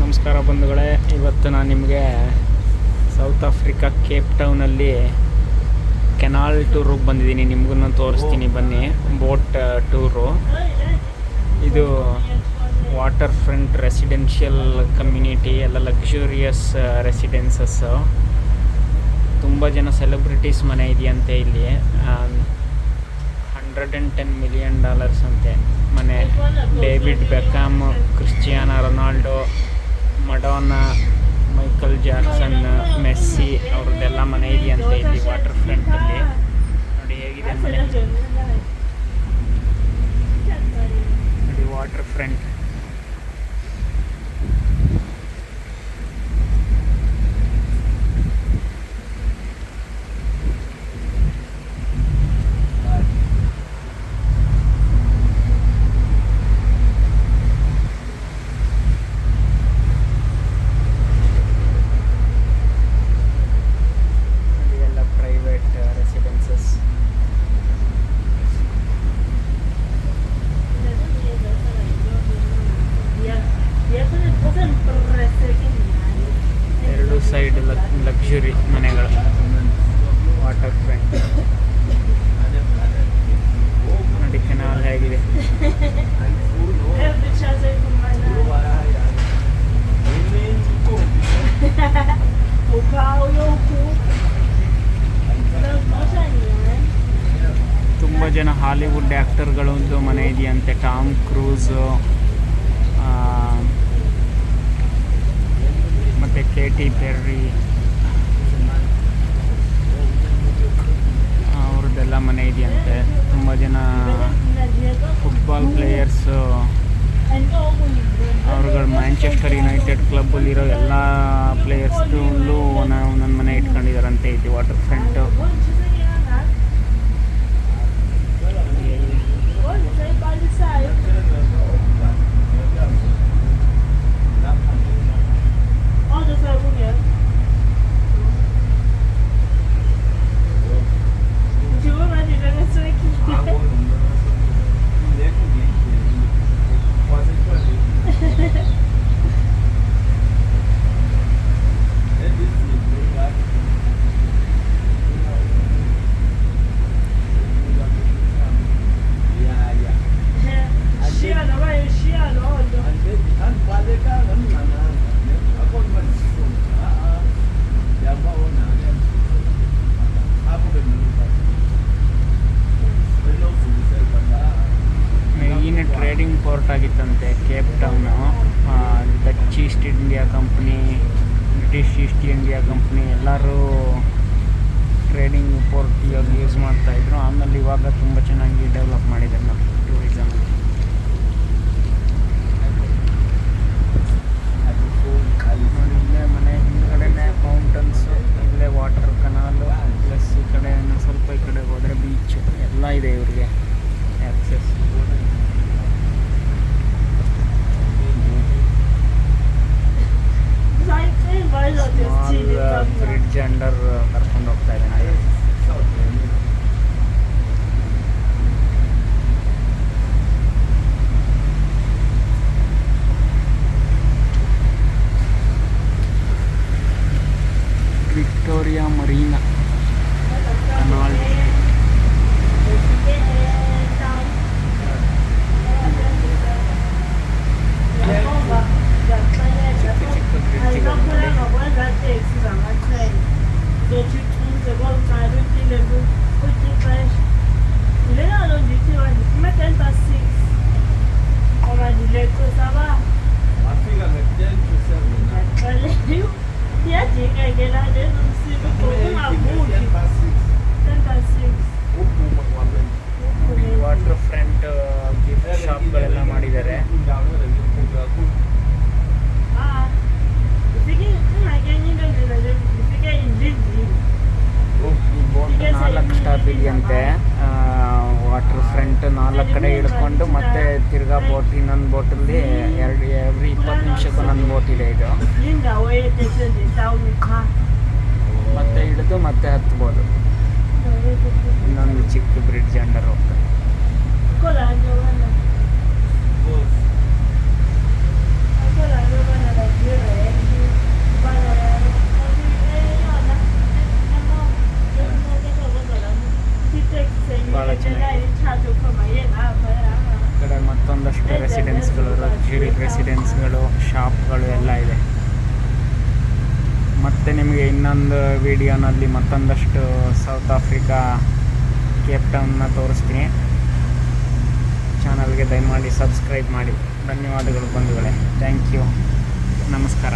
ನಮಸ್ಕಾರ ಬಂಧುಗಳೇ, ಇವತ್ತು ನಾನು ನಿಮಗೆ ಸೌತ್ ಆಫ್ರಿಕಾ ಕೇಪ್ ಟೌನಲ್ಲಿ ಕೆನಾಲ್ ಟೂರಿಗೆ ಬಂದಿದ್ದೀನಿ. ನಿಮಗೂ ತೋರಿಸ್ತೀನಿ ಬನ್ನಿ. ಬೋಟ್ ಟೂರು ಇದು. ವಾಟರ್ ಫ್ರಂಟ್ ರೆಸಿಡೆನ್ಷಿಯಲ್ ಕಮ್ಯುನಿಟಿ, ಎಲ್ಲ ಲಕ್ಸುರಿಯಸ್ ರೆಸಿಡೆನ್ಸಸ್ಸು. ತುಂಬ ಜನ ಸೆಲೆಬ್ರಿಟೀಸ್ ಮನೆ ಇದೆಯಂತೆ ಇಲ್ಲಿ. $110 million ಅಂತೆ ಮನೆ. David Beckham, Cristiano Ronaldo, Madonna, Michael Jackson, Messi ಅವ್ರದ್ದೆಲ್ಲ ಮನೆ ಇದೆಯಂತೆ ಇಲ್ಲಿ ವಾಟರ್ ಫ್ರಂಟಲ್ಲಿ. ನೋಡಿ ಹೇಗಿದೆ ಮನೆ, ನೋಡಿ ವಾಟರ್ ಫ್ರಂಟ್. ಎರಡು ಸೈಡ್ ಲಕ್ಸುರಿ ಮನೆಗಳು. ವಾಟರ್ ಫ್ರಂಟ್ ನೋಡಿ, ಕೆನಾಲ್ ಹೇಗಿದೆ. ತುಂಬ ಜನ ಹಾಲಿವುಡ್ ಆ್ಯಕ್ಟರ್ಗಳದ್ದು ಮನೆ ಇದೆಯಂತೆ. ಟಾಮ್ ಕ್ರೂಸು ಮತ್ತು ಕೇಟಿ ಪೆರ್ರಿ ಅವ್ರದ್ದೆಲ್ಲ ಮನೆ ಇದೆಯಂತೆ. ತುಂಬ ಜನ ಫುಟ್ಬಾಲ್ ಪ್ಲೇಯರ್ಸು, ಅವ್ರುಗಳು ಮ್ಯಾಂಚೆಸ್ಟರ್ ಯುನೈಟೆಡ್ ಕ್ಲಬ್ಬಲ್ಲಿರೋ ಎಲ್ಲ ಪ್ಲೇಯರ್ಸ್ದು ಒಂದೊಂದು ಮನೆ ಇಟ್ಕೊಂಡಿದ್ದಾರಂತೆ ಇಲ್ಲಿ water front. Main trading port ಆಗಿತ್ತಂತೆ Cape Town. Dutch East India company, British East India company ಎಲ್ಲರೂ ಟ್ರೇಡಿಂಗ್ ಪೋರ್ಟ್ ಇವಾಗ ಯೂಸ್ ಮಾಡ್ತಾಯಿದ್ರು. ಆಮೇಲೆ ಇವಾಗ ತುಂಬ ಚೆನ್ನಾಗಿ ಡೆವಲಪ್ ಮಾಡಿದ್ದಾರೆ ನಾವು ಟೂರಿಸಮ್. ಇಲ್ಲೇ ಮನೆ ಹಿಂದ್ಗಡೆನೇ ಮೌಂಟನ್ಸು, ಇಲ್ಲೇ ವಾಟರ್ ಕನಾಲು, ಪ್ಲಸ್ ಈ ಕಡೆ ಸ್ವಲ್ಪ ಈ ಕಡೆ ಹೋದರೆ ಬೀಚು ಎಲ್ಲ ಇದೆ ಇವ್ರಿಗೆ ಆ್ಯಕ್ಸೆಸ್. ಬ್ರಿಡ್ಜ್ ಅಂಡರ್ ಕರ್ಕೊಂಡು ಹೋಗ್ತಾ ಇದ್ದೇನೆ. Victoria Marina canal. Water front gift ಶಾಪ್ಗಳೆಲ್ಲ ಮಾಡಿದ್ದಾರೆ. ಬೋಟ್ 4 ಸ್ಟಾಪ್ ಇದೆಯಂತೆ. ವಾಟರ್ ಫ್ರಂಟ್ 4 ಕಡೆ ಹಿಡ್ಕೊಂಡು ಮತ್ತೆ ತಿರ್ಗಾ ಬೋಟ್, ಇನ್ನೊಂದು ಬೋಟಲ್ಲಿ ಎವ್ರಿ 20 ನಿಮಿಷಕ್ಕೂ ಒಂದೊಂದು ಬೋಟ್ ಇದೆ ಇದು. ಮತ್ತೆ ಹಿಡಿದು ಮತ್ತೆ ಹತ್ಬೋದು. ಇನ್ನೊಂದು ಚಿಕ್ಕ ಬ್ರಿಡ್ಜ್ ಅಂಡರ್ ಹೋಗ್ತದೆ. Akola ndo bana la ಭಾಳ ಚೆನ್ನಾಗಿದೆ. ಈ ಕಡೆ ಮತ್ತೊಂದಷ್ಟು ರೆಸಿಡೆನ್ಸ್ಗಳು, ಲಕ್ಸುರಿ ರೆಸಿಡೆನ್ಸ್ಗಳು, ಶಾಪ್ಗಳು ಎಲ್ಲ ಇದೆ. ಮತ್ತು ನಿಮಗೆ ಇನ್ನೊಂದು ವಿಡಿಯೋನಲ್ಲಿ ಮತ್ತೊಂದಷ್ಟು ಸೌತ್ ಆಫ್ರಿಕಾ ಕೇಪ್ ಟೌನ್ನ ತೋರಿಸ್ತೀನಿ. ಚಾನಲ್ಗೆ ದಯಮಾಡಿ ಸಬ್ಸ್ಕ್ರೈಬ್ ಮಾಡಿ. ಧನ್ಯವಾದಗಳು ಬಂಧುಗಳೇ. Thank you. ನಮಸ್ಕಾರ.